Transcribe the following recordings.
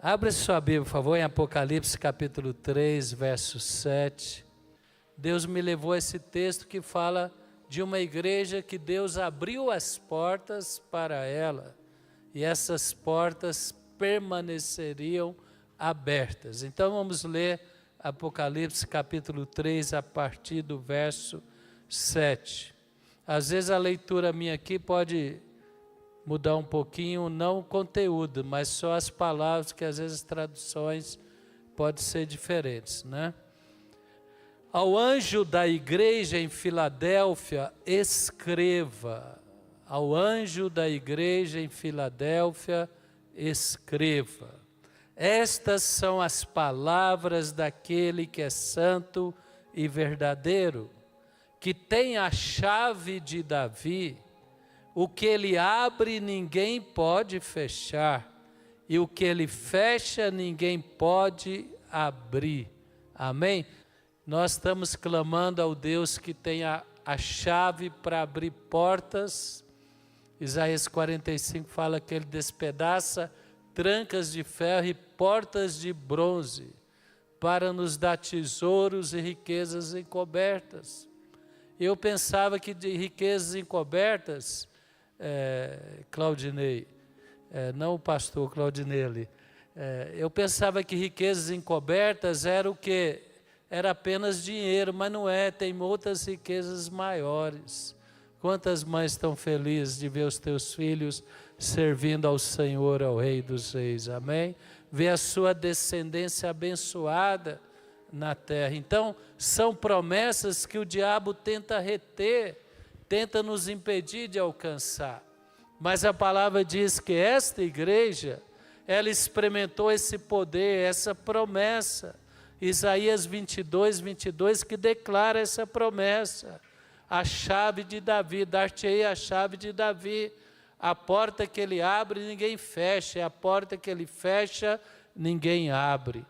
Abre sua Bíblia, por favor, em Apocalipse capítulo 3, verso 7. Deus me levou a esse texto que fala de uma igreja que Deus abriu as portas para ela. E essas portas permaneceriam abertas. Então vamos ler Apocalipse capítulo 3, a partir do verso 7. Às vezes a leitura minha aqui pode mudar um pouquinho, não o conteúdo, mas só as palavras, que às vezes as traduções podem ser diferentes, né? Ao anjo da igreja em Filadélfia, escreva. Ao anjo da igreja em Filadélfia, escreva. Estas são as palavras daquele que é santo e verdadeiro, que tem a chave de Davi. O que ele abre, ninguém pode fechar, e o que ele fecha, ninguém pode abrir. Amém? Nós estamos clamando ao Deus que tem a chave para abrir portas. Isaías 45 fala que ele despedaça trancas de ferro e portas de bronze, para nos dar tesouros e riquezas encobertas. Eu pensava que de riquezas encobertas, Claudinei, não o pastor Claudinei ali, eu pensava que riquezas encobertas era o quê? Era apenas dinheiro, mas não é, tem outras riquezas maiores. Quantas mães estão felizes de ver os teus filhos servindo ao Senhor, ao Rei dos Reis, amém? Ver a sua descendência abençoada na terra. Então, são promessas que o diabo tenta reter, tenta nos impedir de alcançar. Mas a palavra diz que esta igreja, ela experimentou esse poder, essa promessa. Isaías 22, 22, que declara essa promessa. A chave de Davi, dar-te-ei a chave de Davi. A porta que ele abre, ninguém fecha. E a porta que ele fecha, ninguém abre.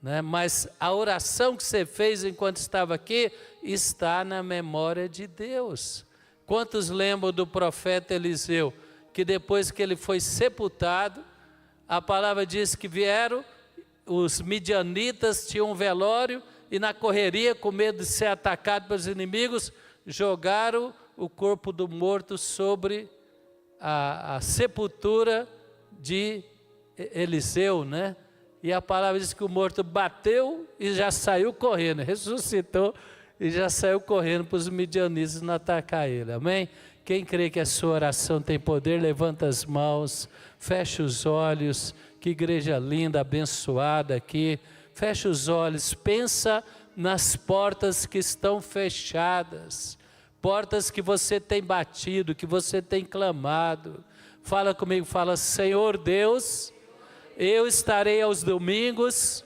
Né? Mas a oração que você fez enquanto estava aqui, está na memória de Deus. Quantos lembram do profeta Eliseu? Que depois que ele foi sepultado, a palavra diz que vieram, os midianitas tinham um velório, e na correria, com medo de ser atacado pelos inimigos, jogaram o corpo do morto sobre a sepultura de Eliseu, né? E a palavra diz que o morto bateu e já saiu correndo, ressuscitou e já saiu correndo para os midianitas não atacar ele, amém? Quem crê que a sua oração tem poder, levanta as mãos, fecha os olhos. Que igreja linda, abençoada aqui. Fecha os olhos, pensa nas portas que estão fechadas, portas que você tem batido, que você tem clamado. Fala comigo, fala: Senhor Deus, eu estarei aos domingos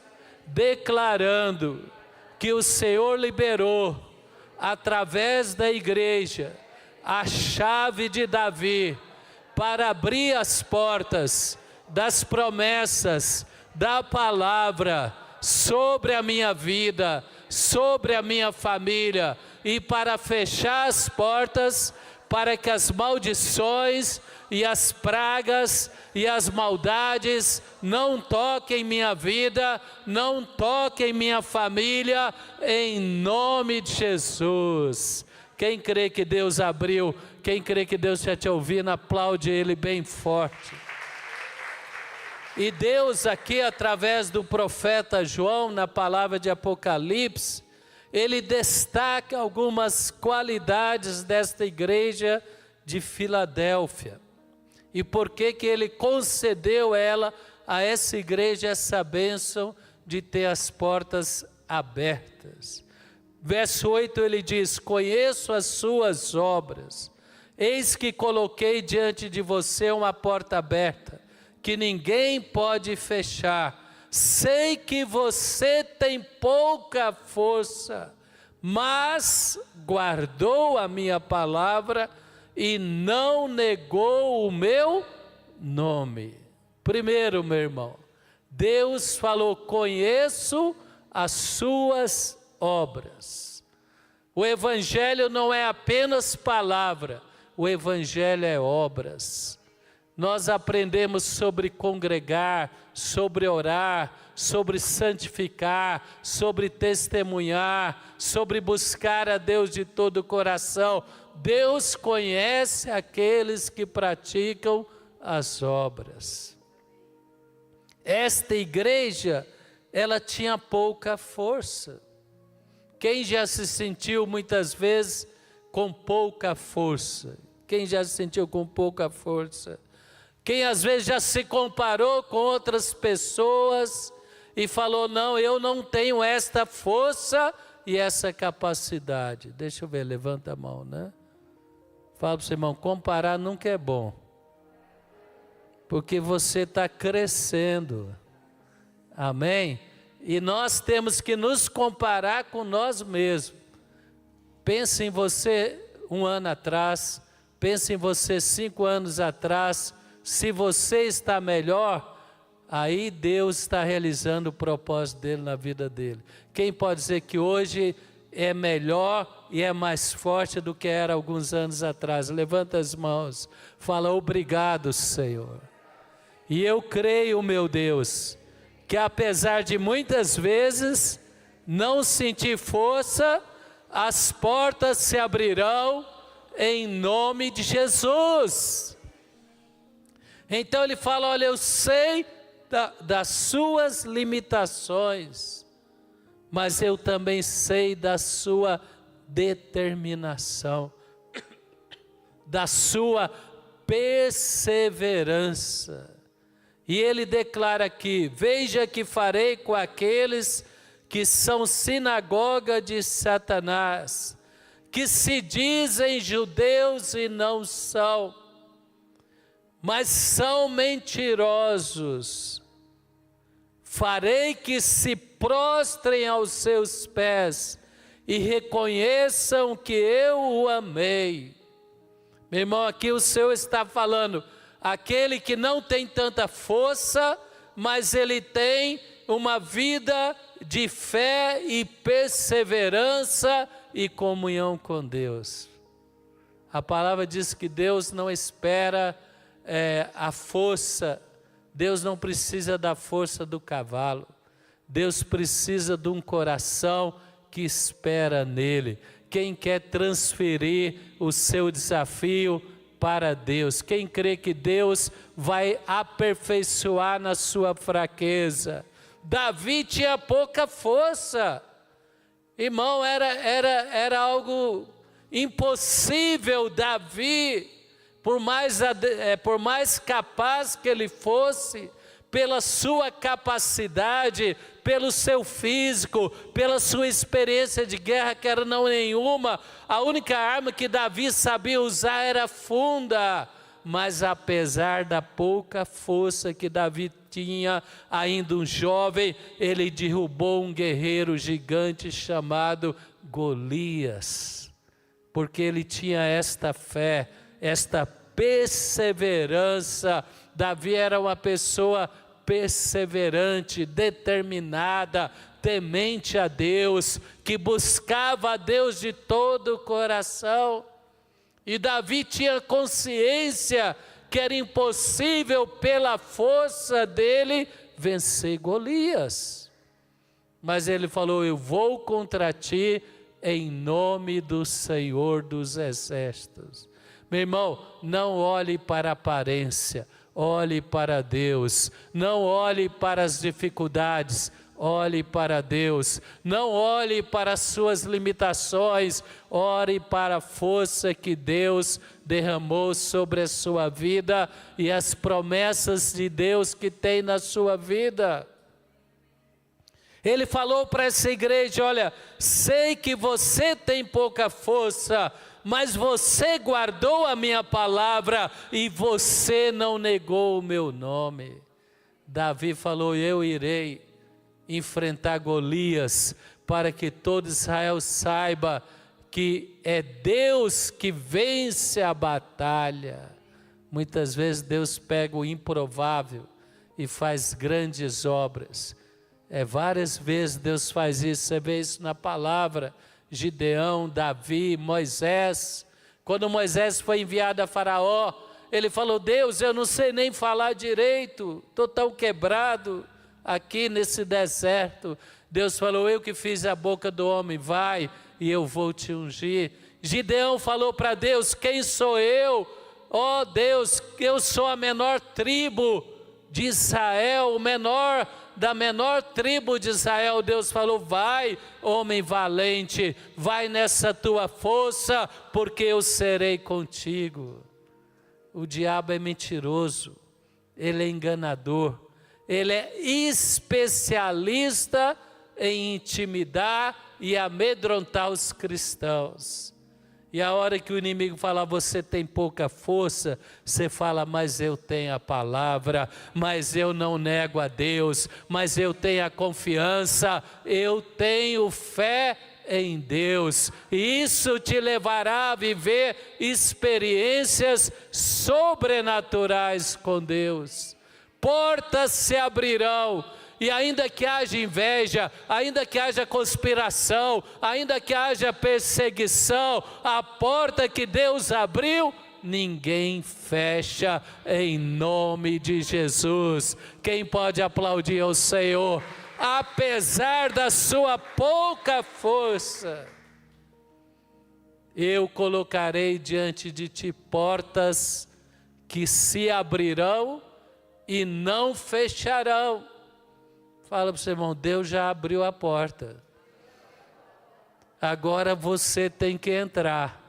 declarando que o Senhor liberou, através da igreja, a chave de Davi, para abrir as portas das promessas, da palavra, sobre a minha vida, sobre a minha família, e para fechar as portas, para que as maldições e as pragas e as maldades não toquem minha vida, não toquem minha família, em nome de Jesus. Quem crê que Deus abriu, quem crê que Deus está te ouvindo, aplaude Ele bem forte. E Deus aqui, através do profeta João, na palavra de Apocalipse, ele destaca algumas qualidades desta igreja de Filadélfia. E por que ele concedeu a essa igreja essa bênção de ter as portas abertas. Verso 8 ele diz: conheço as suas obras, eis que coloquei diante de você uma porta aberta, que ninguém pode fechar. Sei que você tem pouca força, mas guardou a minha palavra e não negou o meu nome. Primeiro, meu irmão, Deus falou: conheço as suas obras. O evangelho não é apenas palavra, o evangelho é obras. Nós aprendemos sobre congregar, sobre orar, sobre santificar, sobre testemunhar, sobre buscar a Deus de todo o coração. Deus conhece aqueles que praticam as obras. Esta igreja, ela tinha pouca força. Quem já se sentiu muitas vezes com pouca força? Quem já se sentiu com pouca força? Quem às vezes já se comparou com outras pessoas e falou, não, eu não tenho esta força e essa capacidade. Deixa eu ver, levanta a mão, né? Fala para o seu irmão, comparar nunca é bom. Porque você está crescendo. Amém? E nós temos que nos comparar com nós mesmos. Pense em você 1 ano atrás, pense em você 5 anos atrás. Se você está melhor, aí Deus está realizando o propósito dele na vida dele. Quem pode dizer que hoje é melhor e é mais forte do que era alguns anos atrás? Levanta as mãos, fala obrigado, Senhor. E eu creio, meu Deus, que apesar de muitas vezes não sentir força, as portas se abrirão em nome de Jesus. Então ele fala, olha, eu sei das suas limitações, mas eu também sei da sua determinação, da sua perseverança. E ele declara aqui, veja que farei com aqueles que são sinagoga de Satanás, que se dizem judeus e não são, mas são mentirosos. Farei que se prostrem aos seus pés e reconheçam que eu o amei. Meu irmão, aqui o Senhor está falando, aquele que não tem tanta força, mas ele tem uma vida de fé e perseverança e comunhão com Deus. A palavra diz que Deus não espera a força, Deus não precisa da força do cavalo, Deus precisa de um coração que espera nele. Quem quer transferir o seu desafio para Deus? Quem crê que Deus vai aperfeiçoar na sua fraqueza? Davi tinha pouca força, irmão, era algo impossível. Davi, por mais capaz que ele fosse, pela sua capacidade, pelo seu físico, pela sua experiência de guerra, que era não nenhuma, a única arma que Davi sabia usar era funda. Mas apesar da pouca força que Davi tinha, ainda um jovem, ele derrubou um guerreiro gigante chamado Golias, porque ele tinha esta fé, esta perseverança. Davi era uma pessoa perseverante, determinada, temente a Deus, que buscava a Deus de todo o coração. E Davi tinha consciência que era impossível pela força dele vencer Golias. Mas ele falou, eu vou contra ti em nome do Senhor dos Exércitos. Meu irmão, não olhe para a aparência, olhe para Deus. Não olhe para as dificuldades, olhe para Deus. Não olhe para as suas limitações, ore para a força que Deus derramou sobre a sua vida e as promessas de Deus que tem na sua vida. Ele falou para essa igreja, olha, sei que você tem pouca força, mas você guardou a minha palavra e você não negou o meu nome. Davi falou, eu irei enfrentar Golias, para que todo Israel saiba que é Deus que vence a batalha. Muitas vezes Deus pega o improvável e faz grandes obras. Várias vezes Deus faz isso, você vê isso na palavra. Gideão, Davi, Moisés. Quando Moisés foi enviado a Faraó, ele falou: Deus, eu não sei nem falar direito, estou tão quebrado aqui nesse deserto. Deus falou: eu que fiz a boca do homem, vai e eu vou te ungir. Gideão falou para Deus: quem sou eu? Ó Deus, eu sou a menor tribo de Israel, o menor da menor tribo de Israel. Deus falou: vai, homem valente, vai nessa tua força, porque eu serei contigo. O diabo é mentiroso, ele é enganador, ele é especialista em intimidar e amedrontar os cristãos. E a hora que o inimigo fala: você tem pouca força, você fala: mas eu tenho a palavra, mas eu não nego a Deus, mas eu tenho a confiança, eu tenho fé em Deus. E isso te levará a viver experiências sobrenaturais com Deus. Portas se abrirão. E ainda que haja inveja, ainda que haja conspiração, ainda que haja perseguição, a porta que Deus abriu, ninguém fecha, em nome de Jesus. Quem pode aplaudir ao Senhor? Apesar da sua pouca força, eu colocarei diante de ti portas que se abrirão e não fecharão. Fala para o seu irmão: Deus já abriu a porta, agora você tem que entrar.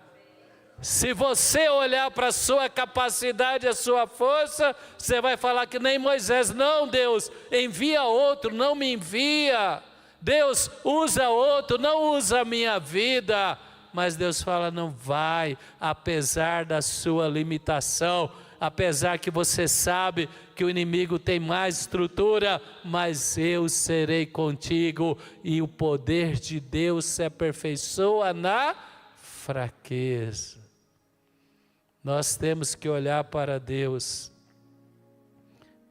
Se você olhar para a sua capacidade, a sua força, você vai falar que nem Moisés: não, Deus, envia outro, não me envia. Deus, usa outro, não usa a minha vida. Mas Deus fala: não vai, apesar da sua limitação, apesar que você sabe que o inimigo tem mais estrutura, mas eu serei contigo. E o poder de Deus se aperfeiçoa na fraqueza. Nós temos que olhar para Deus.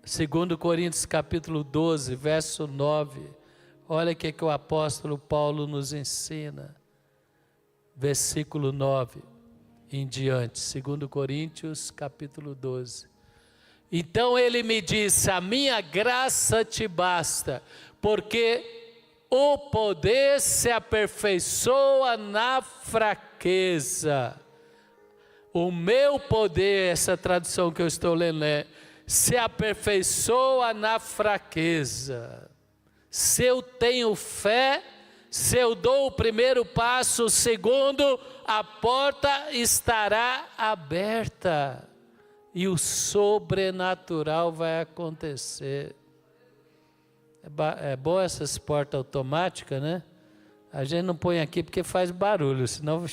2 Coríntios capítulo 12, verso 9. Olha o que o apóstolo Paulo nos ensina. Versículo 9 em diante. 2 Coríntios capítulo 12. Então ele me disse: a minha graça te basta, porque o poder se aperfeiçoa na fraqueza. O meu poder, essa tradução que eu estou lendo é: se aperfeiçoa na fraqueza. Se eu tenho fé, se eu dou o primeiro passo, o segundo, a porta estará aberta e o sobrenatural vai acontecer. É boa essas portas automáticas, né? A gente não põe aqui porque faz barulho, senão,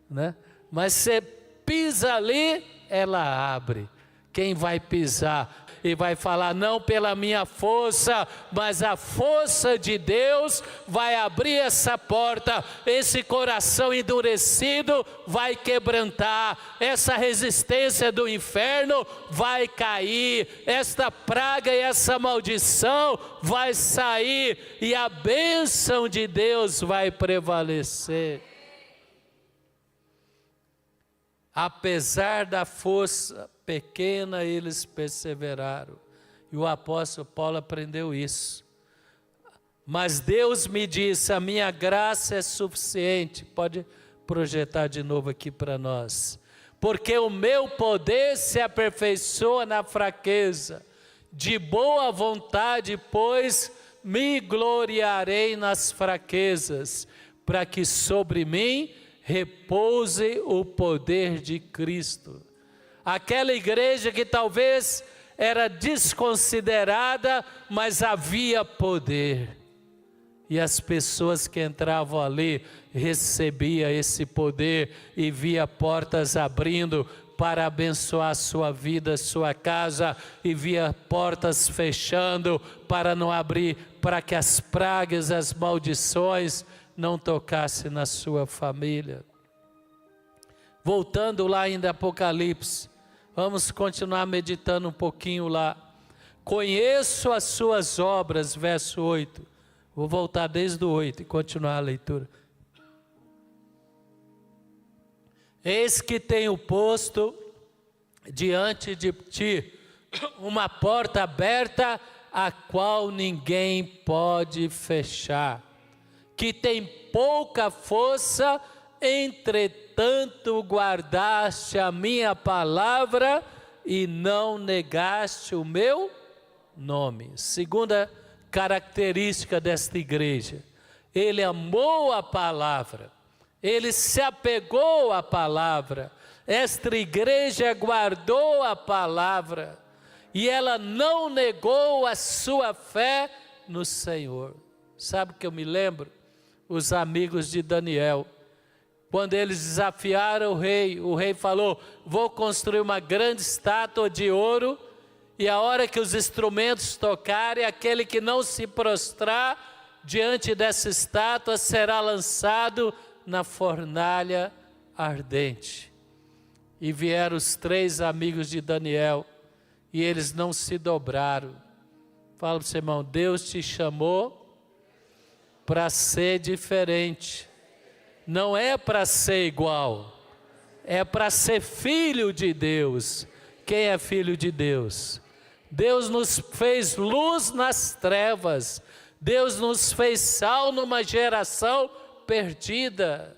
né? Mas você pisa ali, ela abre. Quem vai pisar e vai falar: não pela minha força, mas a força de Deus vai abrir essa porta. Esse coração endurecido vai quebrantar, essa resistência do inferno vai cair, esta praga e essa maldição vai sair e a bênção de Deus vai prevalecer. Apesar da força pequena, eles perseveraram. E o apóstolo Paulo aprendeu isso. Mas Deus me disse: a minha graça é suficiente. Pode projetar de novo aqui para nós. Porque o meu poder se aperfeiçoa na fraqueza. De boa vontade, pois, me gloriarei nas fraquezas, para que sobre mim repouse o poder de Cristo. Aquela igreja que talvez era desconsiderada, mas havia poder. E as pessoas que entravam ali recebiam esse poder e via portas abrindo para abençoar a sua vida, a sua casa, e via portas fechando para não abrir, para que as pragas, as maldições não tocasse na sua família. Voltando lá em Apocalipse, vamos continuar meditando um pouquinho lá. Conheço as suas obras, verso 8. Vou voltar desde o 8 e continuar a leitura. Eis que tenho posto diante de ti uma porta aberta, a qual ninguém pode fechar, que tem pouca força, entretanto guardaste a minha palavra e não negaste o meu nome. Segunda característica desta igreja: ele amou a palavra, ele se apegou à palavra. Esta igreja guardou a palavra e ela não negou a sua fé no Senhor. Sabe o que eu me lembro? Os amigos de Daniel, quando eles desafiaram o rei falou: vou construir uma grande estátua de ouro, e a hora que os instrumentos tocarem, aquele que não se prostrar diante dessa estátua será lançado na fornalha ardente. E vieram os 3 amigos de Daniel, e eles não se dobraram. Fala para o seu irmão: Deus te chamou para ser diferente. Não é para ser igual, é para ser filho de Deus. Quem é filho de Deus? Deus nos fez luz nas trevas. Deus nos fez sal numa geração perdida.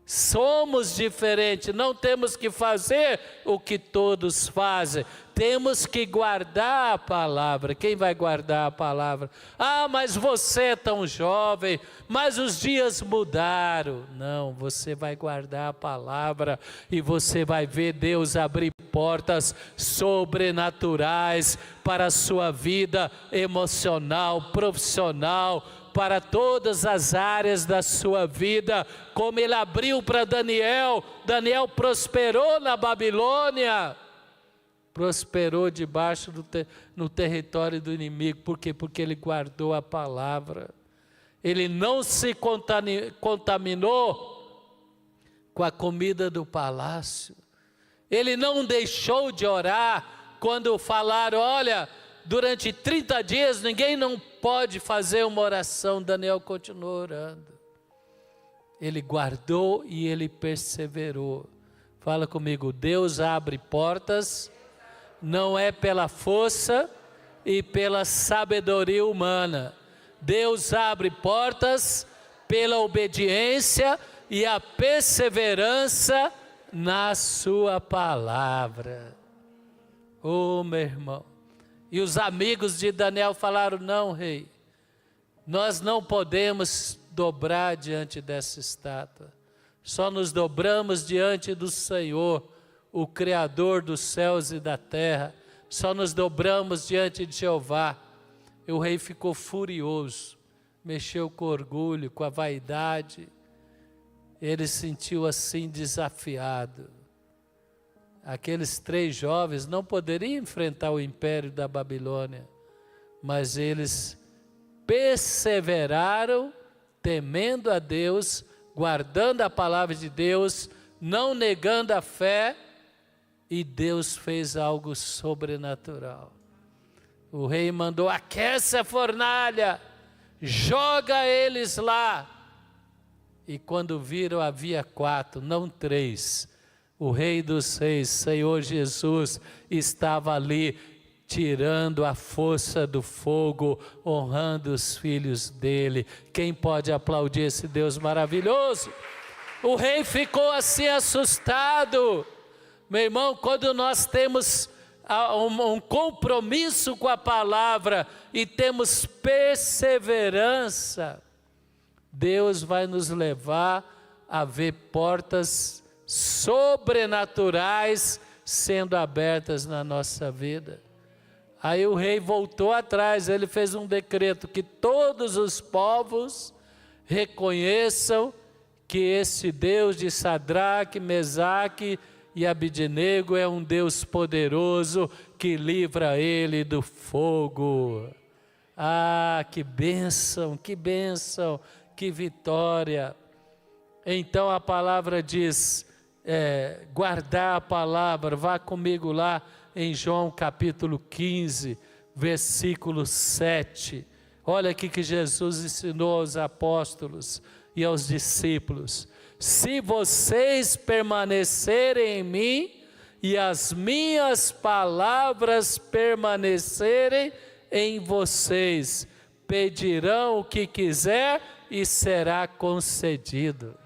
Somos diferentes, não temos que fazer o que todos fazem, temos que guardar a palavra. Quem vai guardar a palavra? Ah, mas você é tão jovem, mas os dias mudaram. Não, você vai guardar a palavra e você vai ver Deus abrir portas sobrenaturais para a sua vida emocional, profissional, para todas as áreas da sua vida, como ele abriu para Daniel. Daniel prosperou na Babilônia, prosperou debaixo no território do inimigo. Por quê? Porque ele guardou a palavra. Ele não se contaminou com a comida do palácio. Ele não deixou de orar quando falaram: olha, durante 30 dias ninguém não pode fazer uma oração. Daniel continuou orando. Ele guardou e ele perseverou. Fala comigo: Deus abre portas, não é pela força e pela sabedoria humana. Deus abre portas pela obediência e a perseverança na sua palavra. Oh, meu irmão. E os amigos de Daniel falaram: não, rei, nós não podemos dobrar diante dessa estátua. Só nos dobramos diante do Senhor, o Criador dos céus e da terra. Só nos dobramos diante de Jeová. E o rei ficou furioso, mexeu com orgulho, com a vaidade. Ele se sentiu assim desafiado. Aqueles 3 jovens não poderiam enfrentar o império da Babilônia, mas eles perseveraram, temendo a Deus, guardando a palavra de Deus, não negando a fé, e Deus fez algo sobrenatural. O rei mandou: aquece a fornalha, joga eles lá. E quando viram, havia 4, não 3. O Rei dos Reis, Senhor Jesus, estava ali, tirando a força do fogo, honrando os filhos dele. Quem pode aplaudir esse Deus maravilhoso? O rei ficou assim assustado. Meu irmão, quando nós temos um compromisso com a palavra e temos perseverança, Deus vai nos levar a ver portas sobrenaturais sendo abertas na nossa vida. Aí o rei voltou atrás, ele fez um decreto que todos os povos reconheçam que esse Deus de Sadraque, Mesaque e Abednego é um Deus poderoso que livra ele do fogo. Ah, que bênção, que bênção, que vitória. Então a palavra diz, guardar a palavra. Vá comigo lá em João capítulo 15, versículo 7. Olha aqui que Jesus ensinou aos apóstolos e aos discípulos: se vocês permanecerem em mim e as minhas palavras permanecerem em vocês, pedirão o que quiser e será concedido.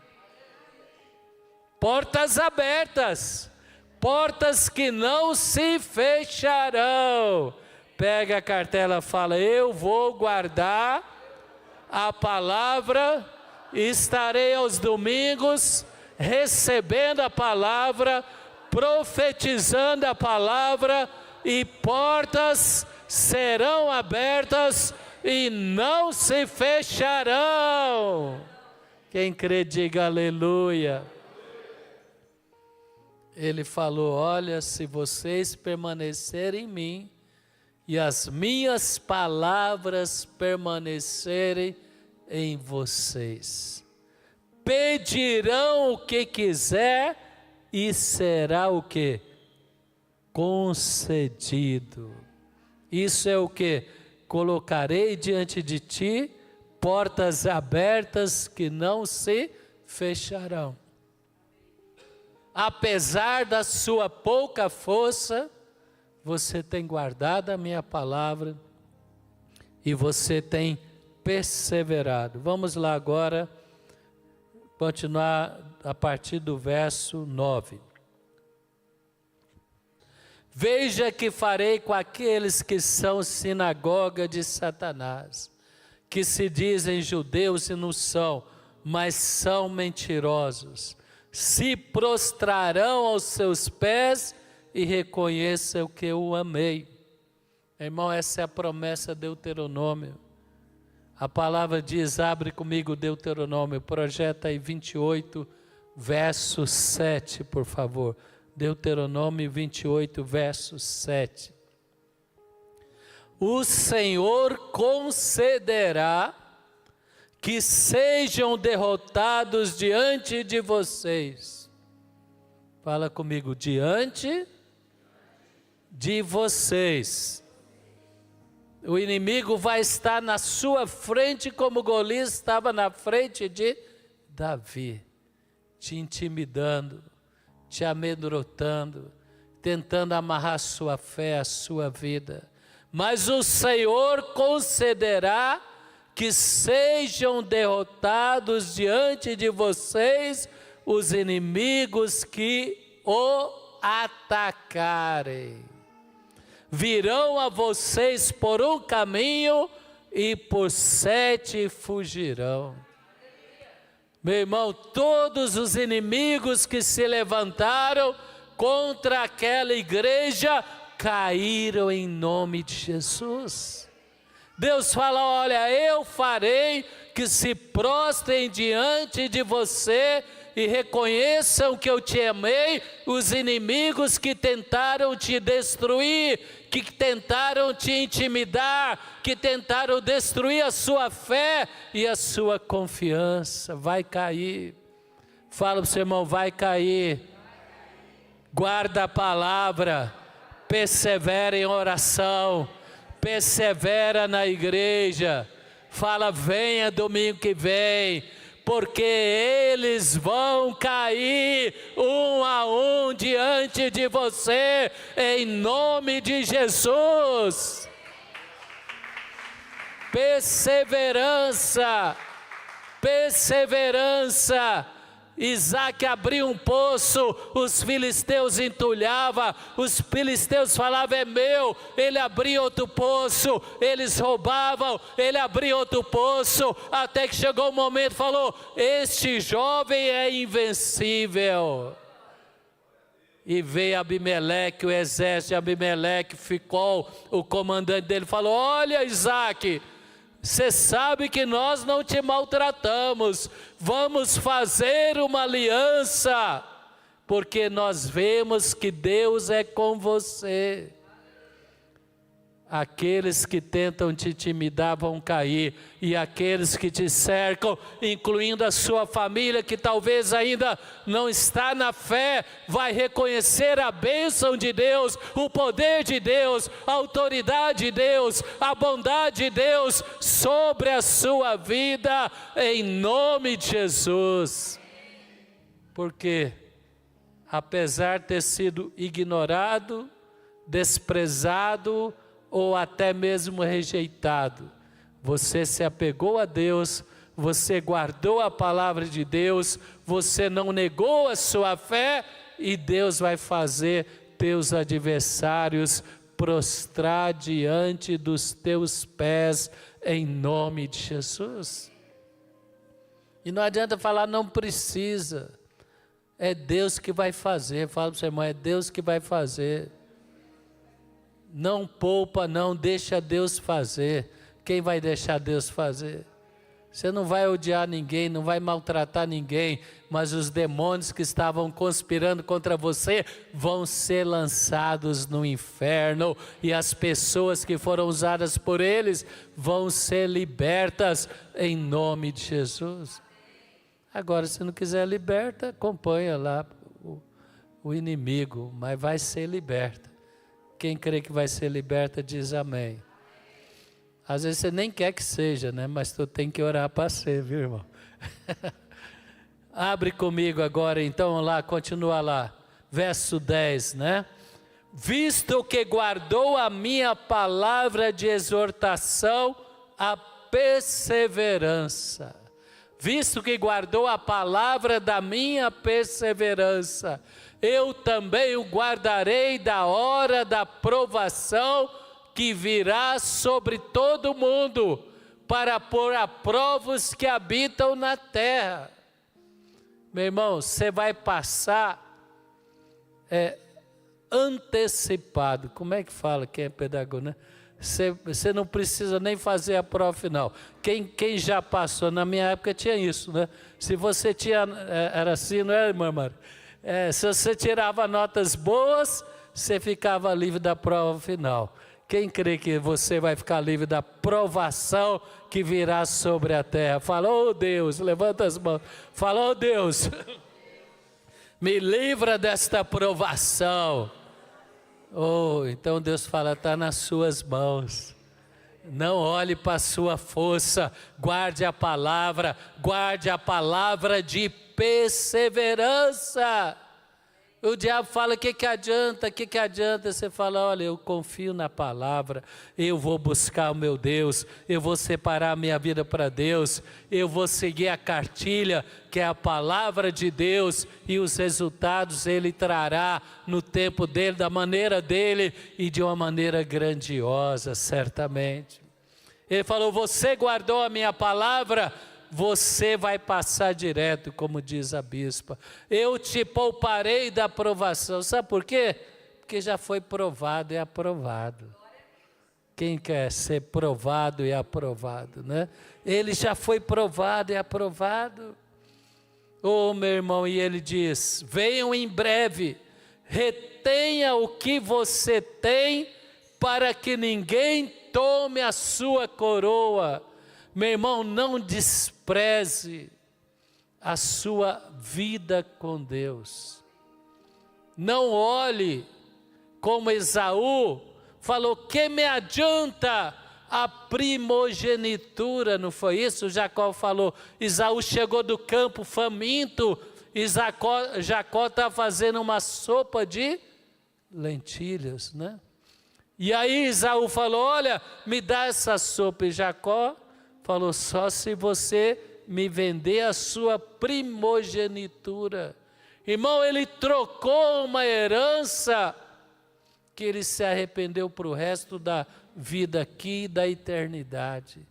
Portas abertas, portas que não se fecharão. Pega a cartela e fala: eu vou guardar a palavra, estarei aos domingos recebendo a palavra, profetizando a palavra, e portas serão abertas e não se fecharão. Quem crê, diga aleluia. Ele falou: olha, se vocês permanecerem em mim e as minhas palavras permanecerem em vocês, pedirão o que quiser e será o que? Concedido. Isso é o que? Colocarei diante de ti portas abertas que não se fecharão. Apesar da sua pouca força, você tem guardado a minha palavra e você tem perseverado. Vamos lá agora, continuar a partir do verso 9. Veja que farei com aqueles que são sinagoga de Satanás, que se dizem judeus e não são, mas são mentirosos. Se prostrarão aos seus pés e reconheçam que eu amei. Irmão, essa é a promessa de Deuteronômio. A palavra diz, abre comigo Deuteronômio, projeta aí 28, verso 7, por favor. Deuteronômio 28, verso 7. O Senhor concederá que sejam derrotados diante de vocês. Fala comigo, diante de vocês. O inimigo vai estar na sua frente como Golias estava na frente de Davi, te intimidando, te amedrontando, tentando amarrar a sua fé, a sua vida. Mas o Senhor concederá que sejam derrotados diante de vocês os inimigos que o atacarem. Virão a vocês por um caminho e por 7 fugirão. Meu irmão, todos os inimigos que se levantaram contra aquela igreja caíram em nome de Jesus. Deus fala, olha, eu farei que se prostrem diante de você e reconheçam que eu te amei, os inimigos que tentaram te destruir, que tentaram te intimidar, que tentaram destruir a sua fé e a sua confiança, vai cair. Fala para o seu irmão, vai cair. Guarda a palavra, persevera em oração, persevera na igreja, fala, venha domingo que vem, porque eles vão cair um a um diante de você, em nome de Jesus. Perseverança, perseverança. Isaac abriu um poço, os filisteus entulhavam, os filisteus falavam, é meu, ele abria outro poço, eles roubavam, ele abria outro poço, até que chegou o momento, falou, este jovem é invencível. E veio Abimeleque, o exército de Abimeleque, ficou o comandante dele, falou, olha Isaac, você sabe que nós não te maltratamos, vamos fazer uma aliança, porque nós vemos que Deus é com você. Aqueles que tentam te intimidar vão cair, e aqueles que te cercam, incluindo a sua família, que talvez ainda não está na fé, vai reconhecer a bênção de Deus, o poder de Deus, a autoridade de Deus, a bondade de Deus sobre a sua vida, em nome de Jesus. Porque apesar de ter sido ignorado, desprezado ou até mesmo rejeitado, você se apegou a Deus, você guardou a palavra de Deus, você não negou a sua fé, e Deus vai fazer teus adversários prostrar diante dos teus pés, em nome de Jesus. E não adianta falar, não precisa, é Deus que vai fazer. Fala para o seu irmão, é Deus que vai fazer. Não poupa, não, deixa Deus fazer. Quem vai deixar Deus fazer? Você não vai odiar ninguém, não vai maltratar ninguém, mas os demônios que estavam conspirando contra você vão ser lançados no inferno, e as pessoas que foram usadas por eles vão ser libertas em nome de Jesus. Agora, se não quiser liberta, acompanha lá o inimigo, mas vai ser liberta. Quem crê que vai ser liberta diz amém. Às vezes você nem quer que seja, né? Mas tu tem que orar para ser, viu, irmão? Abre comigo agora, então, lá, continua lá. Verso 10, né? Visto que guardou a minha palavra de exortação, a perseverança. Visto que guardou a palavra da minha perseverança, eu também o guardarei da hora da provação, que virá sobre todo mundo, para pôr a prova os que habitam na terra. Meu irmão, você vai passar antecipado. Como é que fala quem é pedagogo, né? Você não precisa nem fazer a prova final. Quem já passou, na minha época tinha isso, né? Se você tinha, era assim, não é, irmã Mara? Se você tirava notas boas, você ficava livre da prova final. Quem crê que você vai ficar livre da provação que virá sobre a terra? Fala, oh Deus, levanta as mãos. Fala, oh Deus, me livra desta provação. Oh, então Deus fala, está nas suas mãos. Não olhe para a sua força, guarde a palavra de perseverança. O diabo fala, o que adianta? O que adianta? Você fala, olha, eu confio na palavra, eu vou buscar o meu Deus, eu vou separar a minha vida para Deus, eu vou seguir a cartilha, que é a palavra de Deus, e os resultados Ele trará no tempo dEle, da maneira dEle, e de uma maneira grandiosa, certamente. Ele falou, você guardou a minha palavra, você vai passar direto, como diz a bispa. Eu te pouparei da provação. Sabe por quê? Porque já foi provado e aprovado. Quem quer ser provado e aprovado, né? Ele já foi provado e aprovado. Oh, meu irmão, e ele diz, venham em breve, retenha o que você tem, para que ninguém tome a sua coroa. Meu irmão, não despreze a sua vida com Deus. Não olhe como Esaú falou, que me adianta a primogenitura, não foi isso? Jacó falou, Esaú chegou do campo faminto, e Jacó está fazendo uma sopa de lentilhas, né? E aí Esaú falou, olha, me dá essa sopa, e Jacó falou, só se você me vender a sua primogenitura. Irmão, ele trocou uma herança que ele se arrependeu para o resto da vida aqui e da eternidade.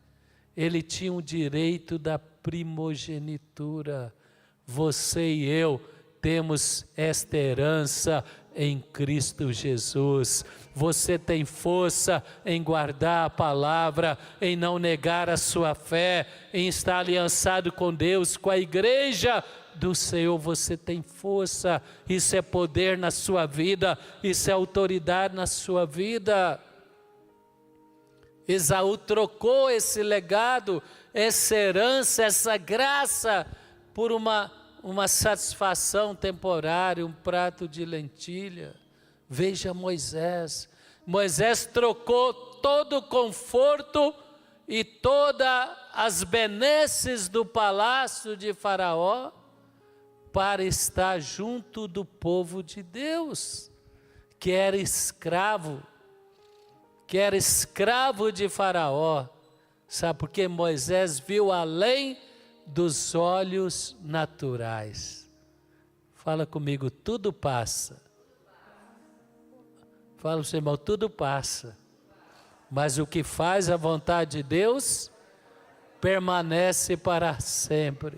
Ele tinha o direito da primogenitura. Você e eu temos esta herança em Cristo Jesus. Você tem força em guardar a palavra, em não negar a sua fé, em estar aliançado com Deus, com a igreja do Senhor. Você tem força, isso é poder na sua vida, isso é autoridade na sua vida. Esaú trocou esse legado, essa herança, essa graça, por uma satisfação temporária, um prato de lentilha. Veja Moisés. Moisés trocou todo o conforto e todas as benesses do palácio de Faraó para estar junto do povo de Deus, que era escravo de Faraó. Sabe por quê? Moisés viu além dos olhos naturais. Fala comigo, tudo passa. Fala para o seu irmão, tudo passa. Mas o que faz a vontade de Deus permanece para sempre.